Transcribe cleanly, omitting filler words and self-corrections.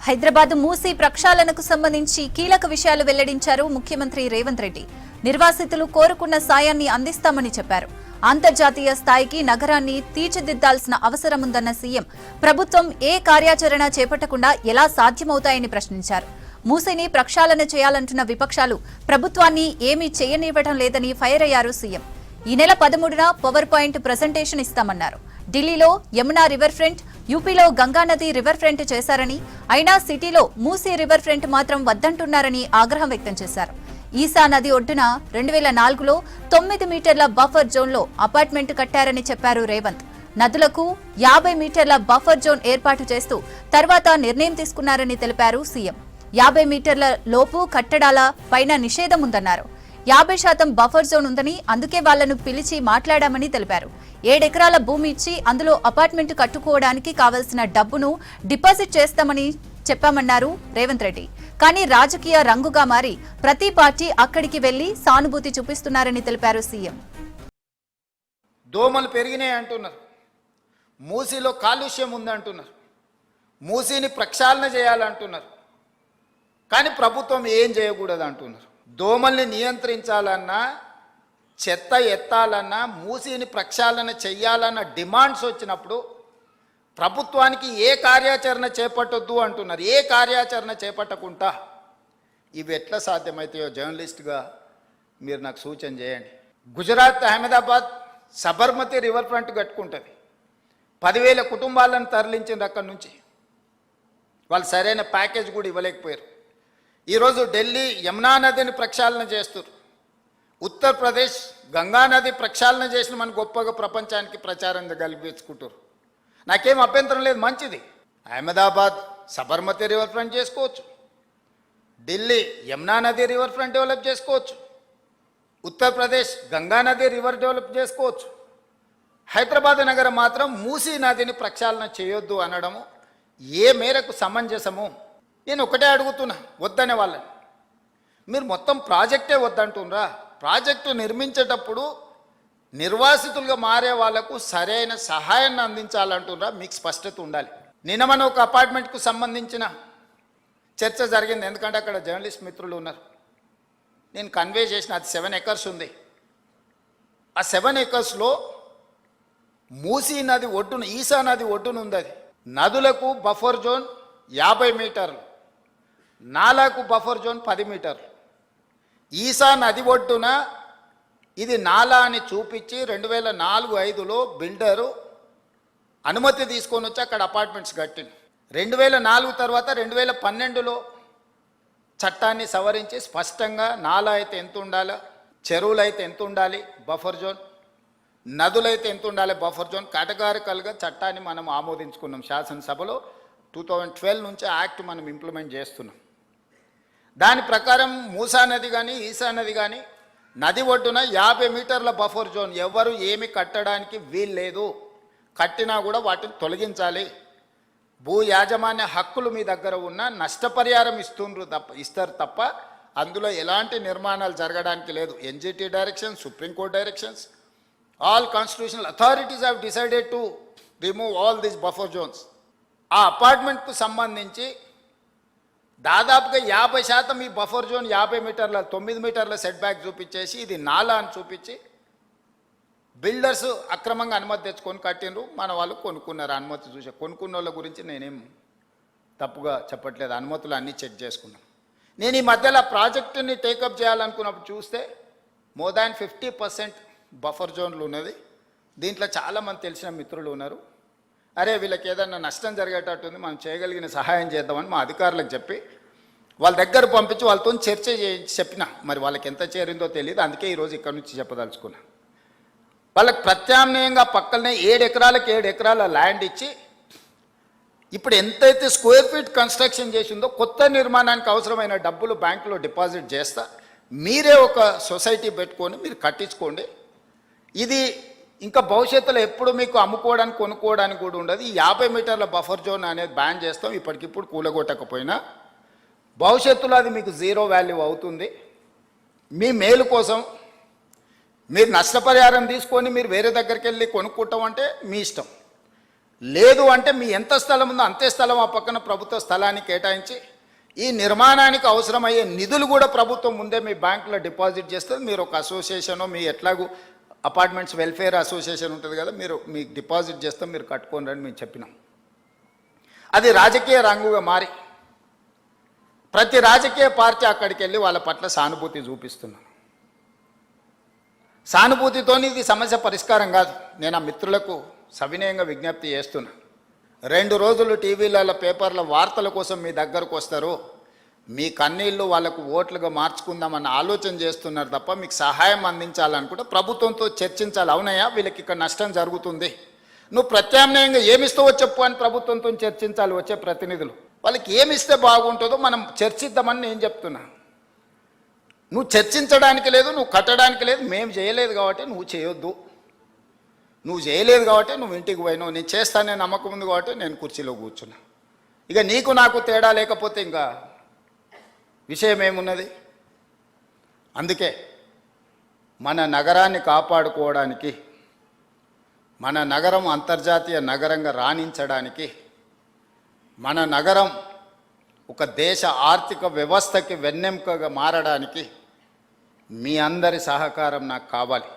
హైదరాబాద్ మూసీ ప్రక్షాళనకు సంబంధించి కీలక విషయాలు వెల్లడించారు ముఖ్యమంత్రి రేవంత్ రెడ్డి. నిర్వాసితులు కోరుకున్న సాయాన్ని అందిస్తామని చెప్పారు. అంతర్జాతీయ స్థాయికి నగరాన్ని తీర్చిదిద్దాల్సిన అవసరముందన్న సీఎం ప్రభుత్వం ఏ కార్యాచరణ చేపట్టకుండా ఎలా సాధ్యమవుతాయని ప్రశ్నించారు. మూసీని ప్రక్షాళన చేయాలంటున్న విపక్షాలు ప్రభుత్వాన్ని ఏమీ చేయనివ్వడం లేదని ఫైర్ అయ్యారు సీఎం. ఈ నెల 13న పవర్ పాయింట్ ప్రెజెంటేషన్ ఇస్తామన్నారు. ఢిల్లీలో యమునా రివర్ ఫ్రంట్, యూపీలో గంగానది రివర్ ఫ్రంట్ చేశారని, అయినా సిటీలో మూసీ రివర్ ఫ్రంట్ మాత్రం వద్దంటున్నారని ఆగ్రహం వ్యక్తం చేశారు. ఈసా నది ఒడ్డున 2004లో 9 మీటర్ల బఫర్ జోన్లో అపార్ట్మెంట్ కట్టారని చెప్పారు రేవంత్. నదులకు 50 మీటర్ల బఫర్ జోన్ ఏర్పాటు చేస్తూ తర్వాత నిర్ణయం తీసుకున్నారని తెలిపారు సీఎం. 50 మీటర్ల లోపు కట్టడాల పైన నిషేధం ఉందన్నారు. 50% బఫర్ జోన్ ఉందని, అందుకే వాళ్లను పిలిచి మాట్లాడామని తెలిపారు. 7 ఎకరాల భూమి ఇచ్చి అందులో అపార్ట్మెంట్ కట్టుకోవడానికి కావలసిన డబ్బును డిపాజిట్ చేస్తామని చెప్పామన్నారు రేవంత్ రెడ్డి. కానీ రాజకీయ రంగుగా మారి ప్రతి పార్టీ అక్కడికి వెళ్లి సానుభూతి చూపిస్తున్నారని తెలిపారు సీఎం. దోమలు పెరిగినాయి అంటున్నారు, మూసీలో కాలుష్యం ఉందంటున్నారు, మూసీని ప్రక్షాళన చేయాలంటున్నారు. కానీ ప్రభుత్వం ఏం చేయకూడదు అంటున్నారు. దోమల్ని నియంత్రించాలన్నా, చెత్త ఎత్తాలన్నా, మూసీని ప్రక్షాళన చెయ్యాలన్న డిమాండ్స్ వచ్చినప్పుడు ప్రభుత్వానికి ఏ కార్యాచరణ చేపట్టొద్దు అంటున్నారు. ఏ కార్యాచరణ చేపట్టకుండా ఇవి ఎట్లా సాధ్యమవుతాయో జర్నలిస్ట్గా మీరు నాకు సూచన చేయండి. గుజరాత్ అహ్మదాబాద్ సబర్మతి రివర్ ఫ్రంట్ కట్టుకుంటుంది. 10,000 కుటుంబాలను తరలించింది అక్కడి నుంచి. వాళ్ళు సరైన ప్యాకేజ్ కూడా ఇవ్వలేకపోయారు. ఈరోజు ఢిల్లీ యమునా నదిని ప్రక్షాళన చేస్తారు. ఉత్తరప్రదేశ్ గంగానది ప్రక్షాళన చేసిన మన గొప్పగా ప్రపంచానికి ప్రచారం కల్పించుకుంటారు. నాకేం అభ్యంతరం లేదు, మంచిది. అహ్మదాబాద్ సబర్మతి రివర్ ఫ్రంట్ చేసుకోవచ్చు, ఢిల్లీ యమునా నది రివర్ ఫ్రంట్ డెవలప్ చేసుకోవచ్చు, ఉత్తరప్రదేశ్ గంగానది రివర్ డెవలప్ చేసుకోవచ్చు. హైదరాబాద్ నగరం మాత్రం మూసీ నదిని ప్రక్షాళన చేయొద్దు అనడము ఏ మేరకు సమంజసము? నేను ఒకటే అడుగుతున్నా, వద్దనే వాళ్ళని. మీరు మొత్తం ప్రాజెక్టే వద్దంటున్నారా? ప్రాజెక్టు నిర్మించేటప్పుడు నిర్వాసితులుగా మారే వాళ్లకు సరైన సహాయాన్ని అందించాలంటున్నారా? మీకు స్పష్టత ఉండాలి. నిన్న మన ఒక అపార్ట్మెంట్కు సంబంధించిన చర్చ జరిగింది, ఎందుకంటే అక్కడ జర్నలిస్ట్ మిత్రులు ఉన్నారు. నేను కన్వే చేసిన, అది 7 ఎకర్స్ ఉంది. ఆ 7 ఎకర్స్లో మూసీ నది ఒడ్డున, ఈసా నది ఒడ్డున ఉంది. అది నదులకు బఫర్ జోన్ 50 మీటర్లు, నాలాకు బఫర్ జోన్ 10 మీటర్లు. ఈసా నది ఒడ్డున ఇది నాలా అని చూపించి 2004-05లో బిల్డరు అనుమతి తీసుకొని వచ్చి అక్కడ అపార్ట్మెంట్స్ కట్టింది. 2004 తర్వాత 2012లో చట్టాన్ని సవరించి స్పష్టంగా నాలా అయితే ఎంత ఉండాలో, చెరువులు అయితే ఎంత ఉండాలి బఫర్ జోన్, నదులైతే ఎంత ఉండాలి బఫర్ జోన్, కేటగారికల్గా చట్టాన్ని మనం ఆమోదించుకున్నాం శాసనసభలో. 2012 నుంచి యాక్ట్ మనం ఇంప్లిమెంట్ చేస్తున్నాం. దాని ప్రకారం మూసా నది కానీ ఈసా నది కానీ నది ఒడ్డున 50 మీటర్ల బఫర్ జోన్, ఎవరు ఏమి కట్టడానికి వీల్లేదు. కట్టినా కూడా వాటిని తొలగించాలి. భూ యాజమాన్య హక్కులు మీ దగ్గర ఉన్న నష్టపరిహారం ఇస్తారు తప్ప అందులో ఎలాంటి నిర్మాణాలు జరగడానికి లేదు. NGT direction, supreme court directions, all constitutional authorities have decided to remove all these buffer zones. ఆ అపార్ట్మెంట్కు సంబంధించి దాదాపుగా 50% ఈ బఫర్ జోన్ 50 మీటర్ల 9 మీటర్ల సెట్ బ్యాక్ చూపించేసి ఇది నాలా అని చూపించి బిల్డర్స్ అక్రమంగా అనుమతి తెచ్చుకొని కట్టినరు. మన వాళ్ళు కొనుక్కున్నారు. అనుమతి చూసే కొనుక్కున్న వాళ్ళ గురించి నేనేం తప్పుగా చెప్పట్లేదు, అనుమతులు అన్నీ చెక్ చేసుకున్నాం. నేను ఈ మధ్యలో ప్రాజెక్టుని టేకప్ చేయాలనుకున్నప్పుడు చూస్తే మోర్ దాన్ 50% బఫర్ జోన్లు ఉన్నది. దీంట్లో చాలామంది తెలిసిన మిత్రులు ఉన్నారు. అరే వీళ్ళకి ఏదన్నా నష్టం జరిగేటట్టుంది, మనం చేయగలిగిన సహాయం చేద్దామని మా అధికారులకు చెప్పి వాళ్ళ దగ్గర పంపించి వాళ్ళతో చర్చ చెప్పిన. మరి వాళ్ళకి ఎంత చేరిందో తెలియదు, అందుకే ఈరోజు ఇక్కడ నుంచి చెప్పదలుచుకున్నా. వాళ్ళకి ప్రత్యామ్నాయంగా పక్కనే 7 ఎకరాలకు 7 ఎకరాల ల్యాండ్ ఇచ్చి ఇప్పుడు ఎంతైతే స్క్వేర్ ఫీట్ కన్స్ట్రక్షన్ చేసిందో కొత్త నిర్మాణానికి అవసరమైన డబ్బులు బ్యాంకులో డిపాజిట్ చేస్తా, మీరే ఒక సొసైటీ పెట్టుకొని మీరు కట్టించుకోండి. ఇది ఇంకా భవిష్యత్తులో ఎప్పుడు మీకు అమ్ముకోవడానికి కొనుక్కోవడానికి కూడా ఉండదు. ఈ 50 మీటర్ల బఫర్ జోన్ అనేది బ్యాన్ చేస్తాం. ఇప్పటికిప్పుడు కూలగొట్టకపోయినా భవిష్యత్తులో అది మీకు 0 వాల్యూ అవుతుంది. మీ మేలు కోసం మీరు నష్టపరిహారం తీసుకొని మీరు వేరే దగ్గరికి వెళ్ళి కొనుక్కుంటాం అంటే మీ ఇష్టం. లేదు అంటే మీ ఎంత స్థలం ఉందో అంతే స్థలం ఆ పక్కన ప్రభుత్వ స్థలాన్ని కేటాయించి ఈ నిర్మాణానికి అవసరమయ్యే నిధులు కూడా ప్రభుత్వం ముందే మీ బ్యాంకులో డిపాజిట్ చేస్తుంది. మీరు ఒక అసోసియేషను, మీ ఎట్లాగూ అపార్ట్మెంట్స్ వెల్ఫేర్ అసోసియేషన్ ఉంటుంది కదా, మీరు మీకు డిపాజిట్ చేస్తాం, మీరు కట్టుకోండి అని మేము చెప్పినాం. అది రాజకీయ రంగుగా మారి ప్రతి రాజకీయ పార్టీ అక్కడికి వెళ్ళి వాళ్ళ పట్ల సానుభూతి చూపిస్తున్నారు. సానుభూతితోని ఇది సమస్య పరిష్కారం కాదు. నేను ఆ మిత్రులకు సవినయంగా విజ్ఞప్తి చేస్తున్నా. 2 రోజులు టీవీలలో పేపర్ల వార్తల కోసం మీ దగ్గరకు వస్తారు, మీ కన్నీళ్ళు వాళ్ళకు ఓట్లుగా మార్చుకుందామన్న ఆలోచన చేస్తున్నారు తప్ప మీకు సహాయం అందించాలనుకుంటే ప్రభుత్వంతో చర్చించాలి. అవునయ్యా వీళ్ళకి ఇక్కడ నష్టం జరుగుతుంది, నువ్వు ప్రత్యామ్నాయంగా ఏమిస్తావో చెప్పు అని ప్రభుత్వంతో చర్చించాలి. వచ్చే ప్రతినిధులు వాళ్ళకి ఏమిస్తే బాగుంటుందో మనం చర్చిద్దామని నేను చెప్తున్నా. నువ్వు చర్చించడానికి లేదు, నువ్వు కట్టడానికి లేదు, మేము చేయలేదు కాబట్టి నువ్వు చేయొద్దు. నువ్వు చేయలేదు కాబట్టి నువ్వు ఇంటికి పోయినావు, నేను చేస్తానని నమ్మకం ఉంది కాబట్టి నేను కుర్చీలో కూర్చున్నా. ఇక నీకు నాకు తేడా లేకపోతే ఇంకా విషయం ఏమున్నది? అందుకే మన నగరాన్ని కాపాడుకోవడానికి, మన నగరం అంతర్జాతీయ నగరంగా రాణించడానికి, మన నగరం ఒక దేశ ఆర్థిక వ్యవస్థకి వెన్నెముకగా మారడానికి మీ అందరి సహకారం నాకు కావాలి.